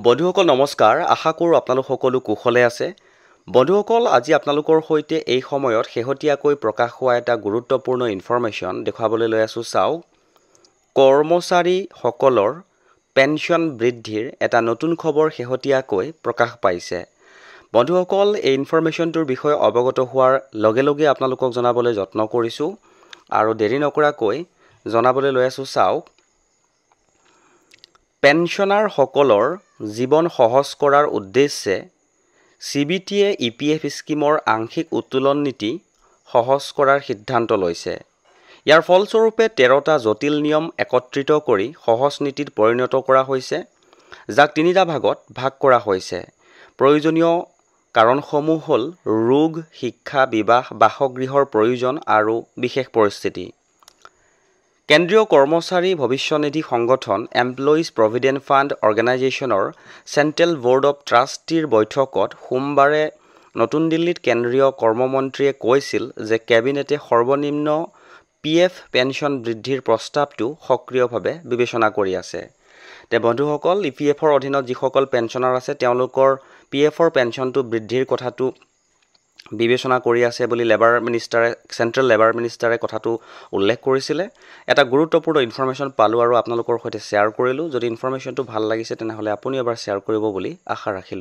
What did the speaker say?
বন্ধুসকল নমস্কাৰ আশা কৰোঁ আপোনালোক সকলো কুশলে আছে বন্ধুসকল আজি আপোনালোকৰ সৈতে এই সময়ত শেহতীয়াকৈ প্ৰকাশ হোৱা এটা গুৰুত্বপূৰ্ণ ইনফৰমেশ্যন দেখাবলৈ লৈ আছো চাওক কৰ্মচাৰীসকলৰ পেনশন বৃদ্ধিৰ এটা নতুন খবৰ শেহতীয়াকৈ প্ৰকাশ পাইছে বন্ধুসকল এই ইনফৰমেশ্যনটোৰ বিষয়ে অৱগত হোৱাৰ লগে লগে আপোনালোকক জনাবলৈ যত্ন কৰিছো আৰু দেৰি নকৰাকৈ জনাবলৈ লৈ আছো চাওক পেনশনাৰ সকলৰ জীৱন সহজ কৰাৰ উদ্দেশ্যে সিবিটিয়ে ইপিএফ স্কিমৰ আংশিক উত্তোলন নীতি সহজ কৰাৰ সিদ্ধান্ত লৈছে ইয়াৰ ফলস্বৰূপে 13টা জটিল নিয়ম একত্ৰিত কৰি সহজ নীতিত পৰিণত কৰা হৈছে যাক তিনিটা ভাগত ভাগ কৰা হৈছে প্ৰয়োজনীয় কাৰণসমূহ হ'ল ৰোগ শিক্ষা বিবাহ বাসগৃহৰ প্ৰয়োজন আৰু বিশেষ পৰিস্থিতি কেন্দ্ৰীয় কৰ্মচাৰী ভৱিষ্যনিধি সংগঠন এমপ্লয়িজ প্ৰভিডেণ্ট ফাণ্ড অৰ্গেনাইজেশ্যনৰ চেণ্ট্ৰেল বৰ্ড অৱ ট্ৰাষ্টিৰ বৈঠকত সোমবাৰে নতুন দিল্লীত কেন্দ্ৰীয় কৰ্মমন্ত্ৰীয়ে কৈছিল যে কেবিনেটে সৰ্বনিম্ন পিএফ পেনশন বৃদ্ধিৰ প্ৰস্তাৱটো সক্ৰিয়ভাৱে বিবেচনা কৰি আছে তে বন্ধুসকল ইপিএফৰ অধীনত যিসকল পেনশনাৰ আছে তেওঁলোকৰ পিএফৰ পেনশনটো বৃদ্ধিৰ কথাটো বিবেচনা কৰি আছে বুলি চেন্ট্ৰেল লেবাৰ মিনিষ্টাৰে কথাটো উল্লেখ কৰিছিলে এটা গুৰুত্বপূৰ্ণ ইনফৰমেশ্যন পালো আৰু আপোনালোকৰ সৈতে শ্বেয়াৰ কৰিলো যদি ইনফৰমেশ্যনটো ভাল লাগিছে তেনেহলে আপুনি এবাৰ শ্বেয়াৰ কৰিব বুলি আশা ৰাখিলো